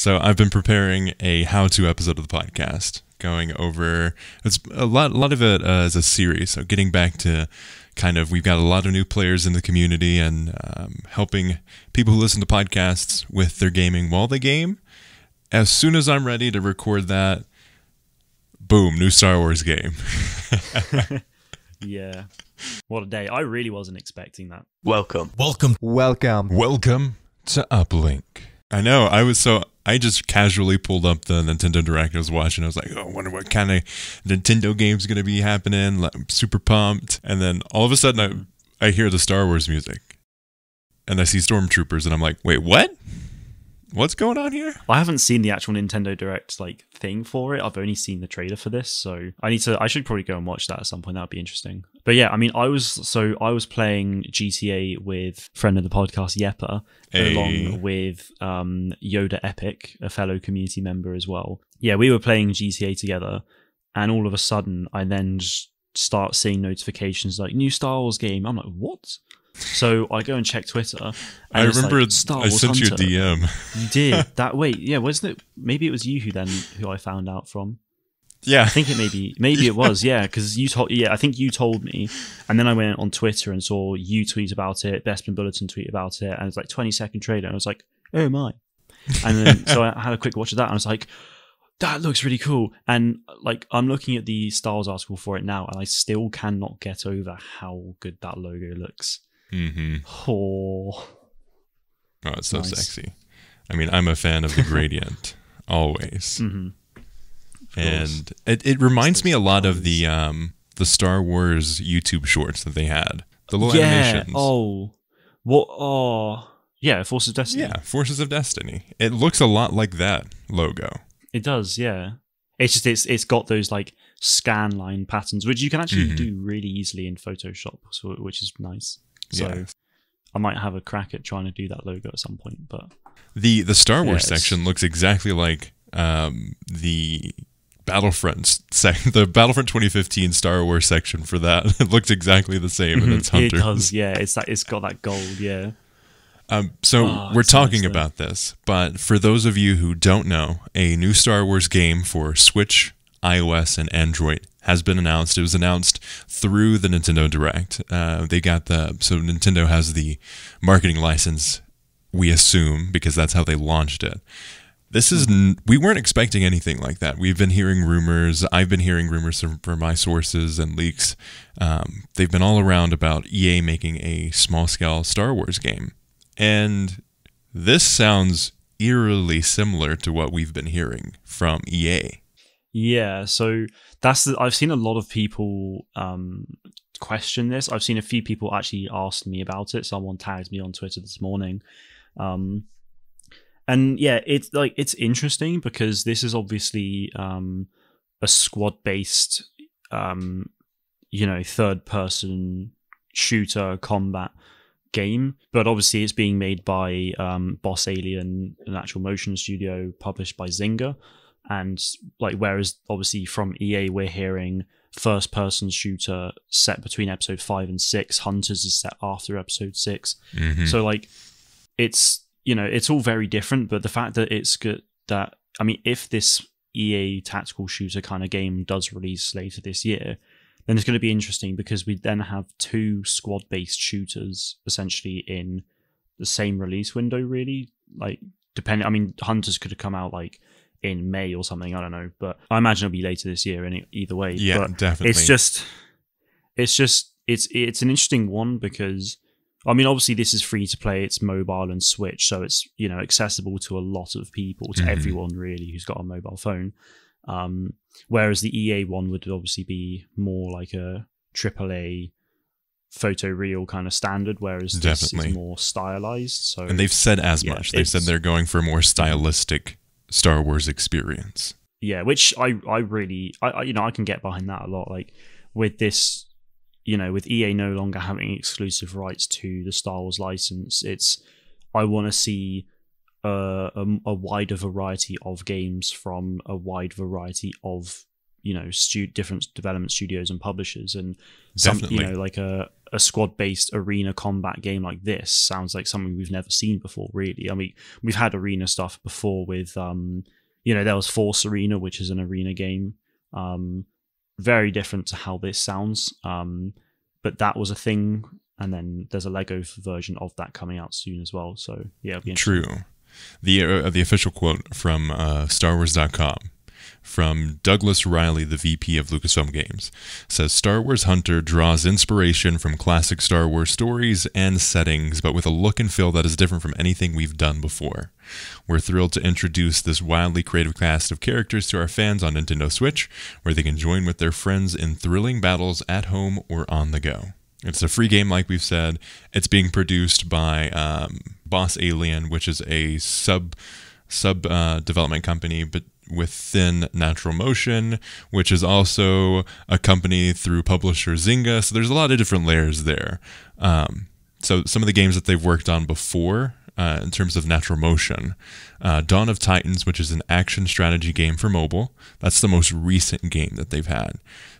So I've been preparing a how-to episode of the podcast, going over it's a lot of it as a series. So getting back to kind of we've got a lot of new players in the community and helping people who listen to podcasts with their gaming while they game. As soon as I'm ready to record that, boom, new Star Wars game. Yeah. What a day. I really wasn't expecting that. Welcome to Uplink. I know, I just casually pulled up the Nintendo Direct I was watching. I was like, oh, I wonder what kind of Nintendo game's going to be happening. Like, I'm super pumped. And then all of a sudden I hear the Star Wars music. And I see Stormtroopers and I'm like, wait, what? What's going on here? I haven't seen the actual Nintendo Direct thing for it. I've only seen the trailer for this, so I should probably go and watch that at some point. That would be interesting. But yeah, I mean, I was playing GTA with friend of the podcast Yeppa, along with Yoda Epic, a fellow community member as well. Yeah, we were playing GTA together, and all of a sudden, I then just start seeing notifications like new Star Wars game. I'm like, what? So I go and check Twitter. And I remember I sent you a Hunter. DM. You did that. Wait, yeah, wasn't it? Maybe it was you who I found out from. Yeah, I think it maybe it was. Yeah, because you told. Yeah, I think you told me, and then I went on Twitter and saw you tweet about it, Bespin Bulletin tweet about it, and it's like 20-second trailer, and I was like, oh my! And then so I had a quick watch of that, and I was like, that looks really cool. And I'm looking at the Star Wars article for it now, and I still cannot get over how good that logo looks. Mm-hmm. Oh, it's so sexy. I mean, I'm a fan of the gradient, always. Mm-hmm. And it reminds me a lot of the Star Wars YouTube shorts that they had. The little animations. Oh, what? Oh, yeah, Forces of Destiny. Yeah, Forces of Destiny. It looks a lot like that logo. It does, yeah. It's just it's got those scan line patterns, which you can actually do really easily in Photoshop, which is nice. So yeah. I might have a crack at trying to do that logo at some point. But the Star Wars section looks exactly like the Battlefront the Battlefront 2015 Star Wars section for that. It looks exactly the same, and it's Hunters. It does, yeah. It's got that gold, yeah. We're talking about this, but for those of you who don't know, a new Star Wars game for Switch, iOS, and Android has been announced. It was announced through the Nintendo Direct. So Nintendo has the marketing license, we assume, because that's how they launched it. We weren't expecting anything like that. We've been hearing rumors. I've been hearing rumors from my sources and leaks. They've been all around about EA making a small-scale Star Wars game. And this sounds eerily similar to what we've been hearing from EA. Yeah, so I've seen a lot of people question this. I've seen a few people actually ask me about it. Someone tagged me on Twitter this morning. And yeah, it's interesting because this is obviously a squad-based, third-person shooter combat game, but obviously it's being made by Boss Alien, an actual motion studio published by Zynga. And whereas obviously from EA we're hearing first-person shooter set between episode 5 and 6, Hunters is set after episode 6. Mm-hmm. So it's all very different, but the fact that it's good that, I mean, if this EA tactical shooter kind of game does release later this year, then it's going to be interesting because we then have two squad-based shooters essentially in the same release window, really. Depending, I mean, Hunters could have come out in May or something, I don't know, but I imagine it'll be later this year either way. Yeah, but definitely. It's an interesting one because, I mean, obviously this is free to play, it's mobile and Switch, so it's, accessible to a lot of people, to everyone really who's got a mobile phone. Whereas the EA one would obviously be more like a AAA photoreal kind of standard, whereas this is more stylized. So, and they've said as much. They've said they're going for a more stylistic Star Wars experience. Yeah, which I really I can get behind that a lot. With this, with EA no longer having exclusive rights to the Star Wars license, I want to see a wider variety of games from a wide variety of different development studios and publishers, and some, Definitely. like a squad-based arena combat game like this sounds like something we've never seen before, really. I mean, we've had arena stuff before with, there was Force Arena, which is an arena game. Very different to how this sounds. But that was a thing. And then there's a Lego version of that coming out soon as well. So yeah, it'll be interesting. True. The official quote from StarWars.com from Douglas Riley, the VP of Lucasfilm Games, says Star Wars Hunter draws inspiration from classic Star Wars stories and settings, but with a look and feel that is different from anything we've done before. We're thrilled to introduce this wildly creative cast of characters to our fans on Nintendo Switch, where they can join with their friends in thrilling battles at home or on the go. It's a free game, like we've said. It's being produced by Boss Alien, which is a sub development company, but within Natural Motion, which is also a company through publisher Zynga. So there's a lot of different layers there. So some of the games that they've worked on before, in terms of Natural Motion, Dawn of Titans, which is an action strategy game for mobile. That's the most recent game that they've had.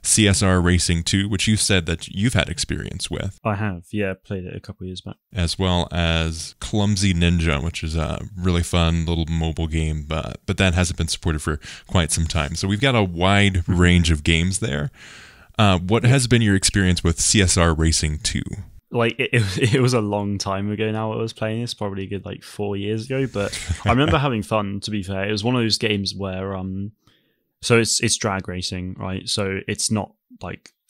CSR Racing 2, which you said that you've had experience with. I have, yeah, played it a couple of years back. As well as Clumsy Ninja, which is a really fun little mobile game, but that hasn't been supported for quite some time. So we've got a wide range of games there. What has been your experience with CSR Racing 2? Like it was a long time ago now I was playing this, probably a good 4 years ago, but I remember having fun, to be fair. It was one of those games where so it's drag racing, right? So it's not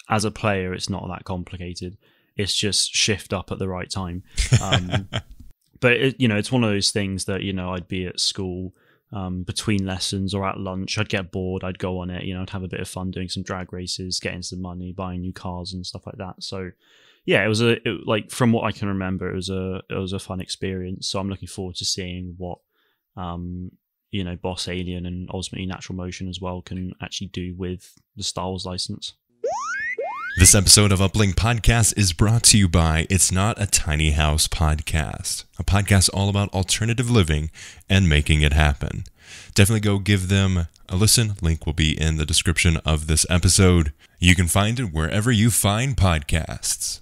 as a player it's not that complicated. It's just shift up at the right time. But it's one of those things that I'd be at school between lessons or at lunch, I'd get bored, I'd go on it, I'd have a bit of fun doing some drag races, getting some money, buying new cars and stuff like that. So yeah, it was from what I can remember, it was a fun experience. So I'm looking forward to seeing what Boss Alien and ultimately Natural Motion as well can actually do with the Star Wars license. This episode of Uplink Podcast is brought to you by It's Not a Tiny House Podcast, a podcast all about alternative living and making it happen. Definitely go give them a listen. Link will be in the description of this episode. You can find it wherever you find podcasts.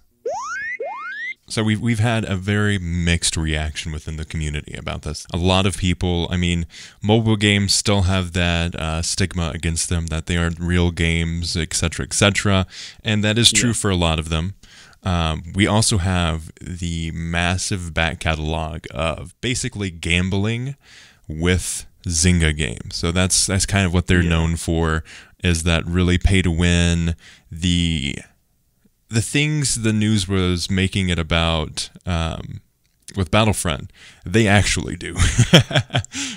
So we've had a very mixed reaction within the community about this. A lot of people, mobile games still have that stigma against them, that they aren't real games, etc., etc., and that is true for a lot of them. We also have the massive back catalog of basically gambling with Zynga games. So that's kind of what they're known for, is that really pay to win, the things the news was making it about with Battlefront, they actually do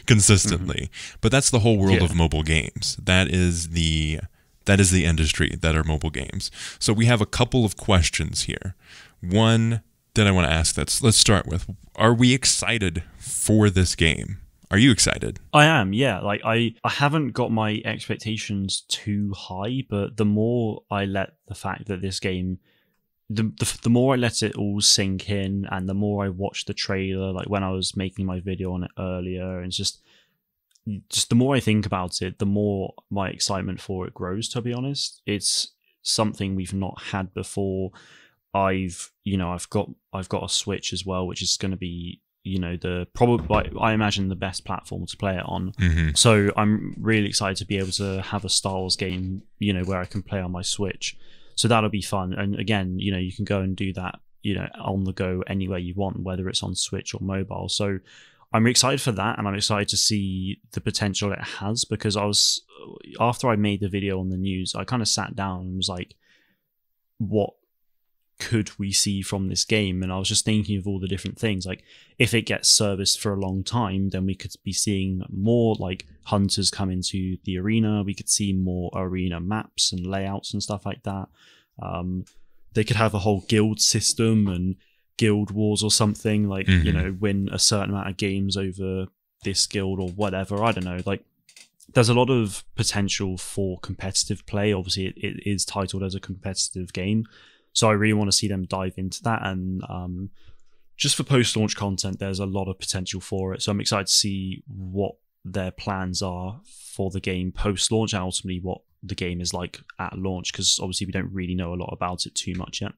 consistently. But that's the whole world of mobile games. That is the industry that are mobile games. So we have a couple of questions here. One that I want to ask, let's start with, are we excited for this game? Are you excited? I am, yeah. I haven't got my expectations too high, but the more I let the fact that this game, the more I let it all sink in, and the more I watched the trailer, when I was making my video on it earlier, and just the more I think about it, the more my excitement for it grows, to be honest. It's something we've not had before. I've got a Switch as well, which is going to be I imagine the best platform to play it on. Mm-hmm. So I'm really excited to be able to have a Star Wars game, where I can play on my Switch. So that'll be fun. And again, you can go and do that, on the go anywhere you want, whether it's on Switch or mobile. So I'm excited for that, and I'm excited to see the potential it has, because after I made the video on the news, I kind of sat down and was like, what could we see from this game? And I was just thinking of all the different things. If it gets serviced for a long time, then we could be seeing more hunters come into the arena. We could see more arena maps and layouts and stuff like that. They could have a whole guild system and guild wars or something, win a certain amount of games over this guild or whatever. I don't know. There's a lot of potential for competitive play. Obviously it is titled as a competitive game, so I really want to see them dive into that. And just for post-launch content, there's a lot of potential for it. So I'm excited to see what their plans are for the game post-launch, and ultimately what the game is like at launch, because obviously we don't really know a lot about it too much yet.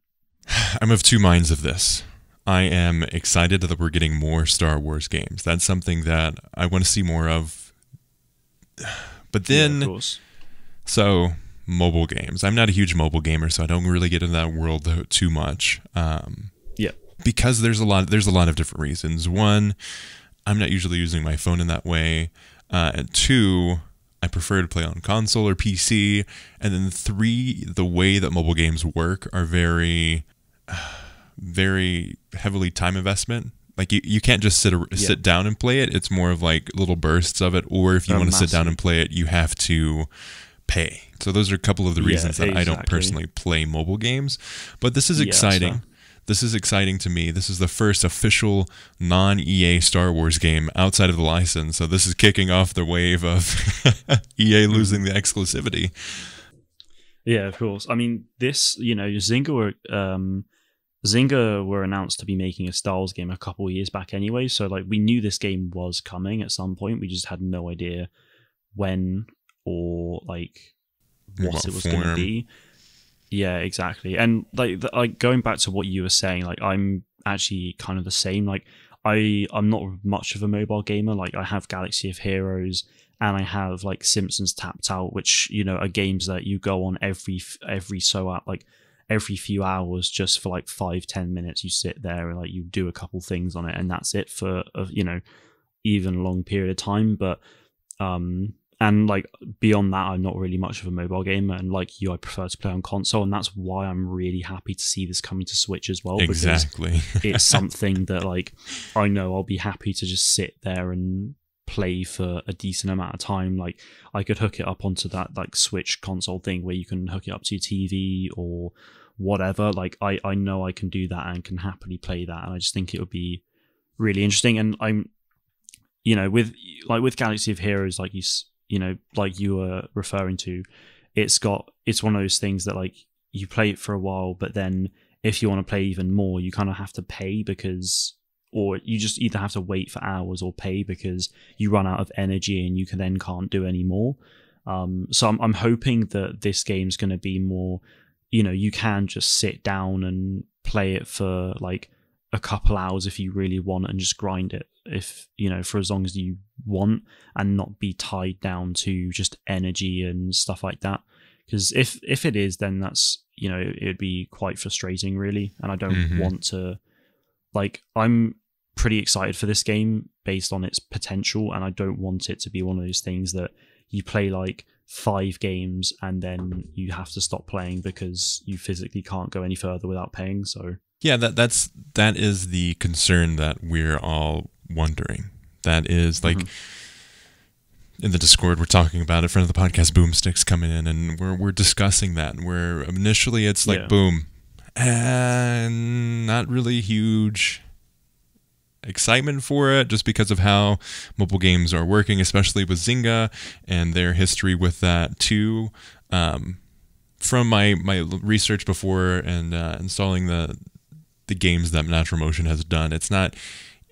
I'm of two minds of this. I am excited that we're getting more Star Wars games. That's something that I want to see more of. But then, of course. So mobile games. I'm not a huge mobile gamer, so I don't really get into that world too much. Because there's a lot of different reasons. One, I'm not usually using my phone in that way. And two, I prefer to play on console or PC. And then three, the way that mobile games work are very, very heavily time investment. Like you can't just sit down and play it. It's more of like little bursts of it. Or if you want to sit down and play it, you have to pay. So those are a couple of the reasons that I don't personally play mobile games. But this is exciting. This is exciting to me. This is the first official non-EA Star Wars game outside of the license. So this is kicking off the wave of EA losing the exclusivity. Yeah, of course. I mean, this, Zynga were announced to be making a Star Wars game a couple of years back anyway. So like we knew this game was coming at some point. We just had no idea when or like what it was going to be. Yeah, exactly. And like going back to what you were saying, like I'm actually kind of the same. Like I'm not much of a mobile gamer. Like I have Galaxy of Heroes and I have like Simpsons Tapped Out, which are games that you go on every few hours just for like 5-10 minutes. You sit there and like you do a couple things on it, and that's it for even a long period of time. But and like beyond that, I'm not really much of a mobile gamer, and like you, I prefer to play on console, and that's why I'm really happy to see this coming to Switch as well. Exactly. Because it's something that like I know I'll be happy to just sit there and play for a decent amount of time. Like I could hook it up onto that like Switch console thing where you can hook it up to your TV or whatever. Like I know I can do that and can happily play that, and I just think it would be really interesting. And I'm with Galaxy of Heroes, like like you were referring to, it's one of those things that like you play it for a while, but then if you want to play even more, you kind of have to pay or you just either have to wait for hours or pay because you run out of energy and you can't do any more. So I'm hoping that this game's going to be more, you can just sit down and play it for like a couple hours if you really want and just grind it for as long as you want and not be tied down to just energy and stuff like that. Because if it is, then that's it'd be quite frustrating really, and I don't want to. Like I'm pretty excited for this game based on its potential, and I don't want it to be one of those things that you play like 5 games and then you have to stop playing because you physically can't go any further without paying. So yeah, that is the concern that we're all wondering. That is like in the Discord we're talking about it. Friend of the podcast Boomstick's coming in and we're discussing that. Where initially it's like boom, and not really huge excitement for it just because of how mobile games are working, especially with Zynga and their history with that too. From my research before and installing the games that Natural Motion has done, it's not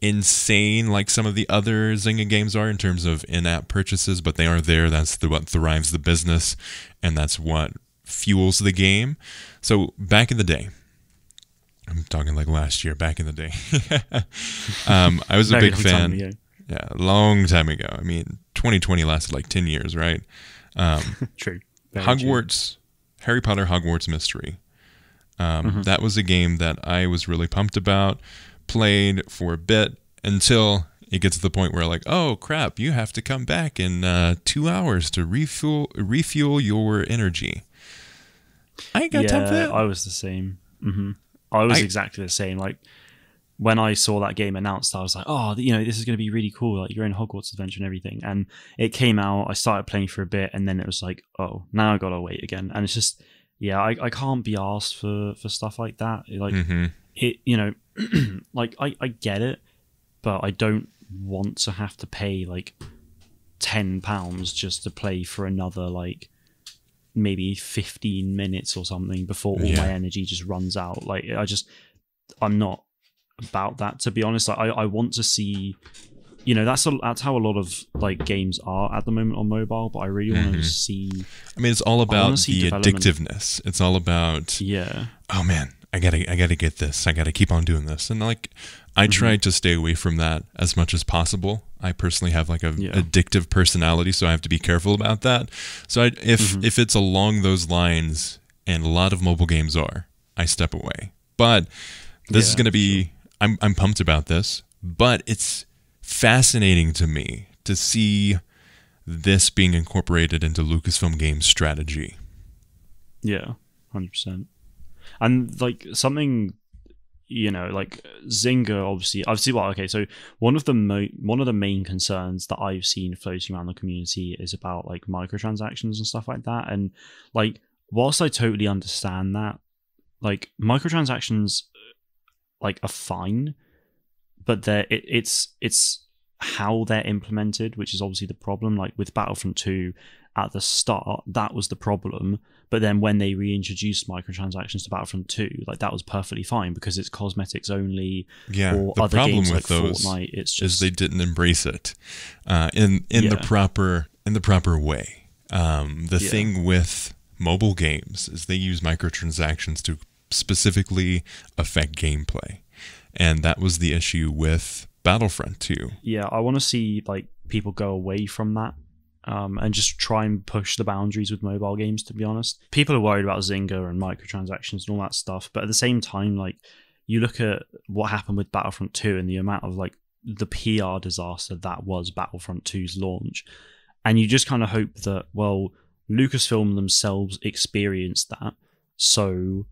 insane like some of the other Zynga games are in terms of in-app purchases, but they are there. That's what thrives the business, and that's what fuels the game. So back in the day, I'm talking like last year, back in the day, I was a big fan. Yeah, a long time ago. I mean, 2020 lasted like 10 years, right? True. Hogwarts, Harry Potter Hogwarts Mystery. That was a game that I was really pumped about, played for a bit until it gets to the point where like, oh crap, you have to come back in 2 hours to refuel your energy. I ain't got time for that. I was the same. I was exactly the same. Like when I saw that game announced, I was like, oh, this is going to be really cool. Like your own Hogwarts adventure and everything. And it came out, I started playing for a bit, and then it was like, oh, now I got to wait again. And it's just, I can't be asked for stuff like that. Like it, like I get it, but I don't want to have to pay like £10 just to play for another like maybe 15 minutes or something before all my energy just runs out. Like I'm not about that, to be honest. Like, I want to see that's how a lot of like games are at the moment on mobile. But I really want to see. I mean, it's all about the development. addictiveness. It's all about, Yeah. oh man, I gotta get this. I gotta keep on doing this. And like, I try to stay away from that as much as possible. I personally have like a addictive personality, so I have to be careful about that. So if it's along those lines, and a lot of mobile games are, I step away. But this is gonna be. Sure. I'm pumped about this, but it's fascinating to me to see this being incorporated into Lucasfilm Games' strategy. Yeah, 100%. And like something, like Zynga, obviously. Well, okay. So one of the main concerns that I've seen floating around the community is about like microtransactions and stuff like that. And like, whilst I totally understand that, like microtransactions, like are fine, but it's how they're implemented, which is obviously the problem. Like with Battlefront 2 at the start, that was the problem. But then when they reintroduced microtransactions to Battlefront 2, like that was perfectly fine because it's cosmetics only. Yeah, or the other problem games with like those Fortnite, it's just is they didn't embrace it in the proper way. The thing with mobile games is they use microtransactions to specifically affect gameplay. And that was the issue with Battlefront 2. Yeah, I want to see like people go away from that and just try and push the boundaries with mobile games, to be honest. People are worried about Zynga and microtransactions and all that stuff, but at the same time, like you look at what happened with Battlefront 2 and the amount of like the PR disaster that was Battlefront 2's launch, and you just kind of hope that, well, Lucasfilm themselves experienced that, so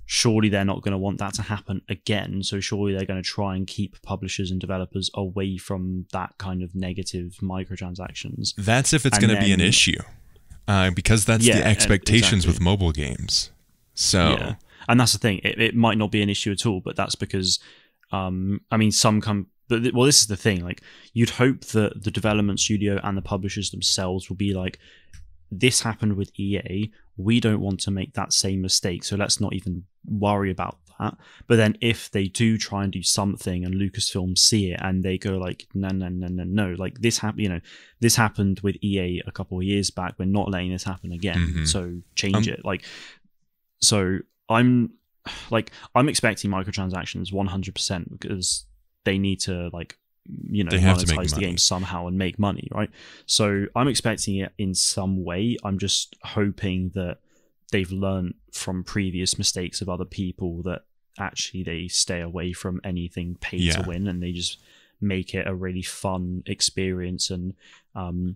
surely they're not going to want that to happen again. So surely they're going to try and keep publishers and developers away from that kind of negative microtransactions. That's if it's going to be an issue, because that's the expectations with mobile games. So, and that's the thing. It might not be an issue at all, but that's because, I mean, well, this is the thing. Like, you'd hope that the development studio and the publishers themselves will be like, this happened with EA. We don't want to make that same mistake, so let's not even worry about that. But then if they do try and do something and Lucasfilm see it and they go like, no, like this happened with EA a couple of years back. We're not letting this happen again. So change it. Like, so I'm expecting microtransactions 100% because they need to like, they have to monetize the game somehow and make money, right? So I'm expecting it in some way. I'm just hoping that they've learned from previous mistakes of other people that actually they stay away from anything pay to win and they just make it a really fun experience. And I'm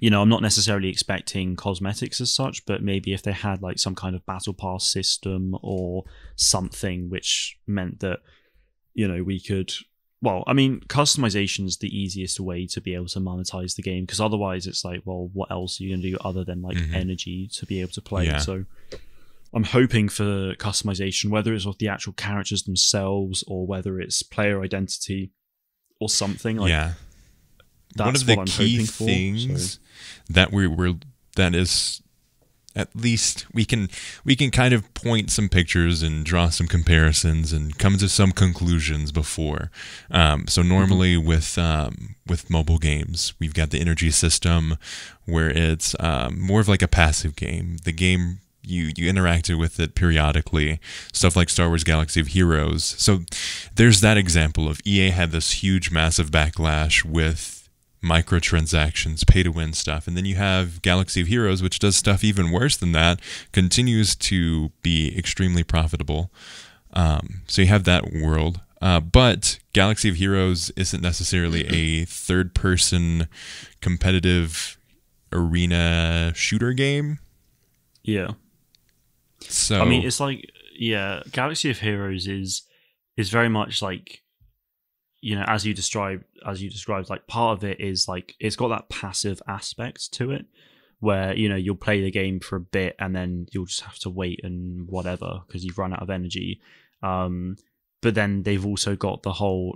not necessarily expecting cosmetics as such, but maybe if they had like some kind of battle pass system or something which meant that we could. Well, I mean, customization is the easiest way to be able to monetize the game, because otherwise it's like, well, what else are you going to do other than like energy to be able to play? Yeah. So I'm hoping for customization, whether it's with the actual characters themselves or whether it's player identity or something. Like, that's one of the what I'm key hoping things that that is. At least we can kind of point some pictures and draw some comparisons and come to some conclusions before. So normally with mobile games, we've got the energy system where it's more of like a passive game. The game you interacted with it periodically, stuff like Star Wars Galaxy of Heroes. So there's that example of EA had this huge massive backlash with microtransactions, pay to win stuff, and then you have Galaxy of Heroes, which does stuff even worse than that, continues to be extremely profitable. So you have that world, but Galaxy of Heroes isn't necessarily a third-person competitive arena shooter game. Yeah. So I mean, it's like, Galaxy of Heroes is very much like, as you described, like part of it is like it's got that passive aspect to it, where you'll play the game for a bit and then you'll just have to wait and whatever because you've run out of energy. But then they've also got the whole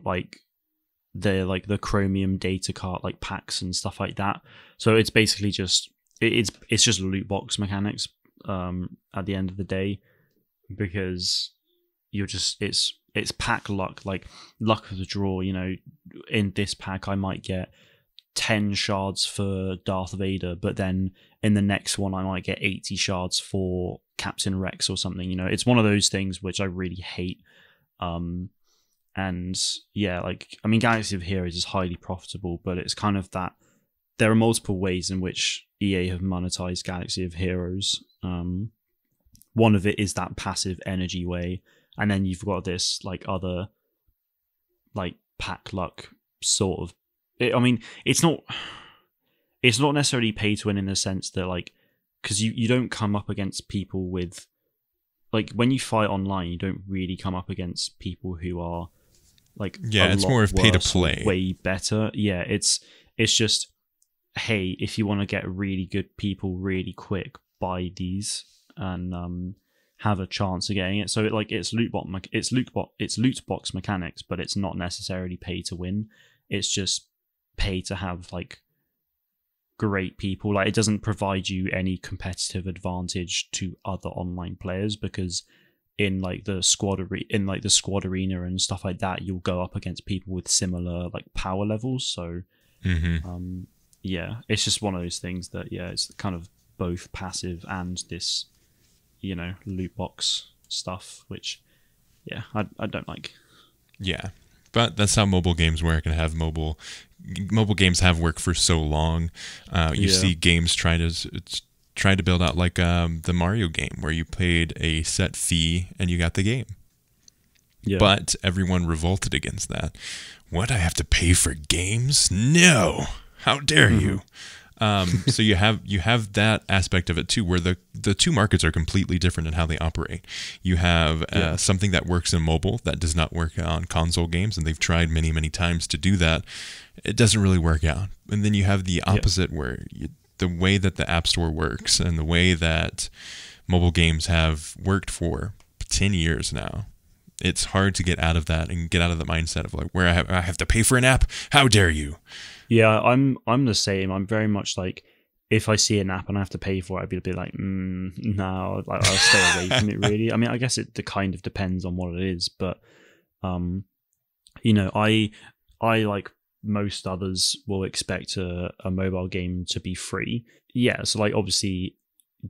the Chromium data card like packs and stuff like that. So it's basically just it's just loot box mechanics at the end of the day, because you're just it's pack luck, like luck of the draw. in this pack I might get 10 shards for Darth Vader, but then in the next one I might get 80 shards for Captain Rex or something. You know, it's one of those things which I really hate. And yeah, like, I mean, Galaxy of Heroes is highly profitable, but it's kind of that there are multiple ways in which EA have monetized Galaxy of Heroes. One of it is that passive energy way, and then you've got this like other like pack luck sort of. I mean, it's not necessarily pay to win in the sense that, like, because you don't come up against people with, like, when you fight online, you don't really come up against people who are like, yeah, it's more of pay to play, way better. Yeah, it's just, hey, if you want to get really good people really quick, buy these and have a chance of getting it. So it's loot box mechanics, but it's not necessarily pay to win. It's just pay to have like great people. Like, it doesn't provide you any competitive advantage to other online players, because in like the squad arena and stuff like that, you'll go up against people with similar like power levels. So yeah, it's just one of those things that, yeah, it's kind of both passive and this, you know, loot box stuff, which, yeah, I don't like. Yeah, but that's how mobile games work, and have mobile games have worked for so long. You see games try to build out like the Mario game, where you paid a set fee and you got the game. Yeah. But everyone revolted against that. What, I have to pay for games? No! How dare you? So you have that aspect of it too, where the two markets are completely different in how they operate. You have something that works in mobile that does not work on console games, and they've tried many, many times to do that. It doesn't really work out. And then you have the opposite, where the way that the App Store works and the way that mobile games have worked for 10 years now, it's hard to get out of that and get out of the mindset of like, where I have to pay for an app. How dare you? Yeah, I'm the same. I'm very much like, if I see an app and I have to pay for it, I'd be a bit like, no, like, I'll stay away from it, really. I mean, I guess it kind of depends on what it is, but you know, I like most others will expect a mobile game to be free. Yeah, so like, obviously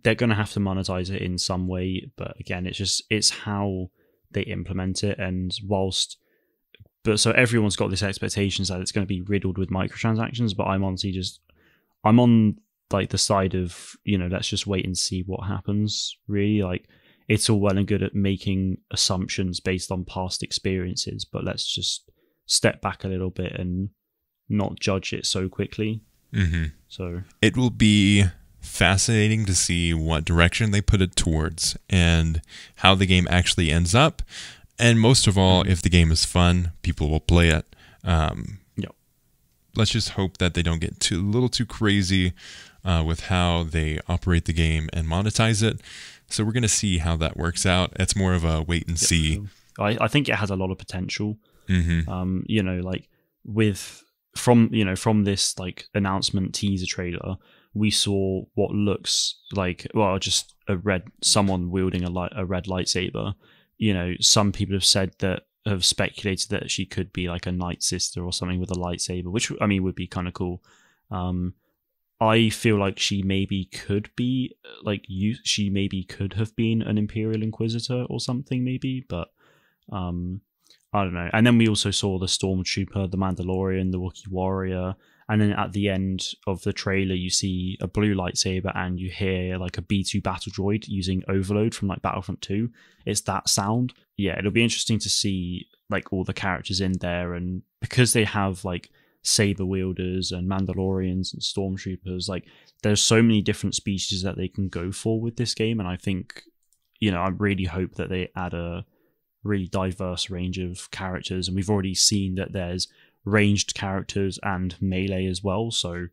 they're gonna have to monetize it in some way, but again, it's how they implement it. And so everyone's got this expectations that it's going to be riddled with microtransactions, but I'm on like the side of, you know, let's just wait and see what happens, really. Like, it's all well and good at making assumptions based on past experiences, but let's just step back a little bit and not judge it so quickly. So it will be fascinating to see what direction they put it towards and how the game actually ends up. And most of all, if the game is fun, people will play it. Let's just hope that they don't get a little too crazy with how they operate the game and monetize it. So we're going to see how that works out. It's more of a wait and see. I think it has a lot of potential. You know, like from this like announcement teaser trailer, we saw what looks like, well, just someone wielding a red lightsaber. You know, some people have speculated that she could be like a Night Sister or something with a lightsaber, which, I mean, would be kind of cool. I feel like she maybe could be she maybe could have been an Imperial Inquisitor or something, maybe, but I don't know. And then we also saw the Stormtrooper, the Mandalorian, the Wookiee Warrior, and then at the end of the trailer, you see a blue lightsaber and you hear like a B2 battle droid using Overload from like Battlefront 2. It's that sound. Yeah, it'll be interesting to see like all the characters in there, and because they have like saber wielders and Mandalorians and Stormtroopers, like there's so many different species that they can go for with this game. And I think, you know, I really hope that they add a really diverse range of characters, and we've already seen that there's ranged characters and melee as well. So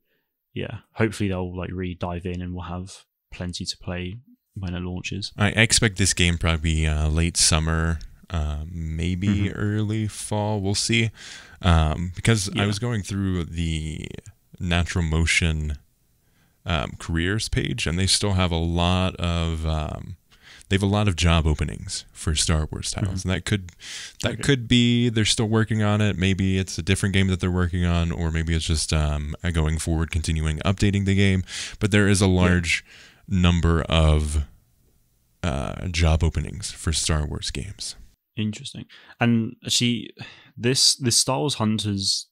yeah, hopefully they'll like really dive in and we'll have plenty to play when it launches. I expect this game probably be late summer, maybe early fall. We'll see. Because I was going through the Natural Motion careers page, and they still have a lot of they have a lot of job openings for Star Wars titles, and that could be they're still working on it. Maybe it's a different game that they're working on, or maybe it's just going forward, continuing updating the game. But there is a large number of job openings for Star Wars games. Interesting. And actually, this Star Wars Hunters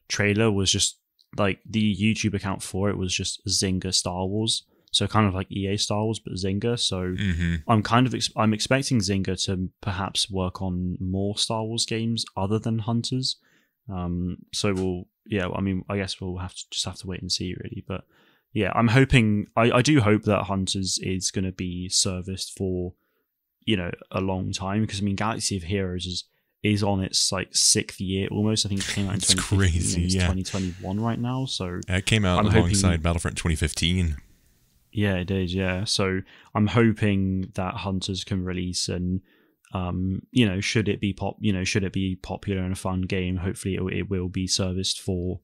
trailer was just like the YouTube account for it was just Zynga Star Wars. So kind of like EA Star Wars, but Zynga. So I'm expecting Zynga to perhaps work on more Star Wars games other than Hunters. So I guess we'll have to wait and see really. But yeah, I'm hoping, I do hope that Hunters is going to be serviced for, a long time, because I mean, Galaxy of Heroes is on its like 6th year almost. I think it came out in 2015. Crazy, it's 2021 right now. So it came out alongside Battlefront 2015. Yeah, it did. Yeah, so I'm hoping that Hunters can release, and should it be popular and a fun game, hopefully it will be serviced for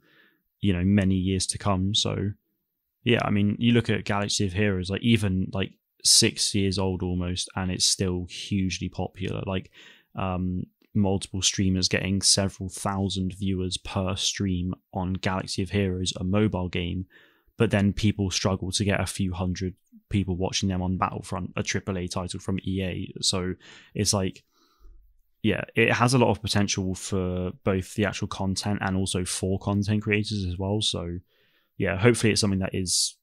many years to come. So yeah, I mean, you look at Galaxy of Heroes, like even like 6 years old almost, and it's still hugely popular. Like multiple streamers getting several thousand viewers per stream on Galaxy of Heroes, a mobile game. But then people struggle to get a few hundred people watching them on Battlefront, a AAA title from EA. So it's like, yeah, it has a lot of potential for both the actual content and also for content creators as well. So yeah, hopefully it's something that is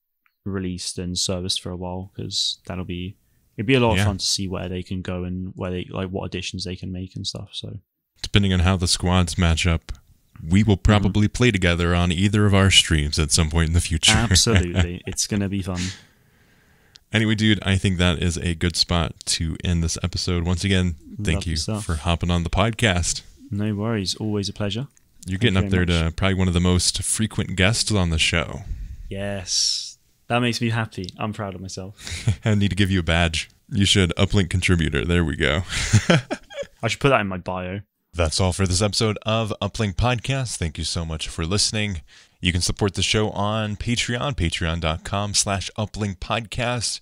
released and serviced for a while, because it'd be a lot of fun to see where they can go and where they like what additions they can make and stuff. So depending on how the squads match up, we will probably play together on either of our streams at some point in the future. Absolutely. It's going to be fun. Anyway, dude, I think that is a good spot to end this episode. Once again, thank you for hopping on the podcast. No worries. Always a pleasure. You're getting up there to probably one of the most frequent guests on the show. Yes. That makes me happy. I'm proud of myself. I need to give you a badge. You should. Uplink contributor. There we go. I should put that in my bio. That's all for this episode of Uplink Podcast. Thank you so much for listening. You can support the show on Patreon, patreon.com/Uplink Podcast,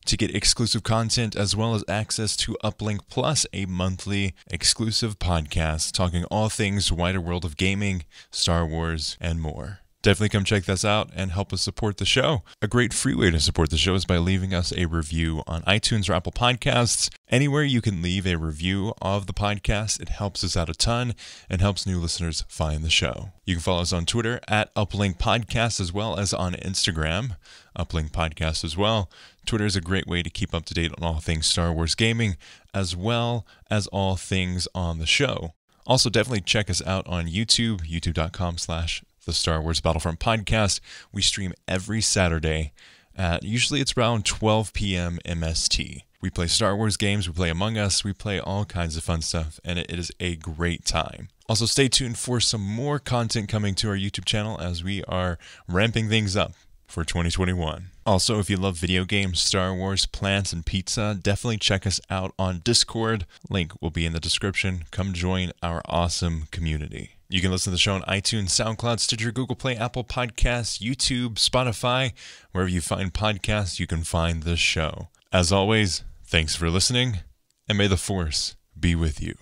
to get exclusive content as well as access to Uplink Plus, a monthly exclusive podcast talking all things wider world of gaming, Star Wars, and more. Definitely come check this out and help us support the show. A great free way to support the show is by leaving us a review on iTunes or Apple Podcasts. Anywhere you can leave a review of the podcast, it helps us out a ton and helps new listeners find the show. You can follow us on Twitter at Uplink Podcast, as well as on Instagram, Uplink Podcast as well. Twitter is a great way to keep up to date on all things Star Wars gaming, as well as all things on the show. Also, definitely check us out on YouTube, youtube.com/The Star Wars Battlefront Podcast. We stream every Saturday at, usually it's around 12 p.m. MST. We play Star Wars games, we play Among Us, we play all kinds of fun stuff, and it is a great time. Also, stay tuned for some more content coming to our YouTube channel as we are ramping things up for 2021. Also, if you love video games, Star Wars, plants, and pizza, definitely check us out on Discord. Link will be in the description. Come join our awesome community. You can listen to the show on iTunes, SoundCloud, Stitcher, Google Play, Apple Podcasts, YouTube, Spotify. Wherever you find podcasts, you can find this show. As always, thanks for listening, and may the Force be with you.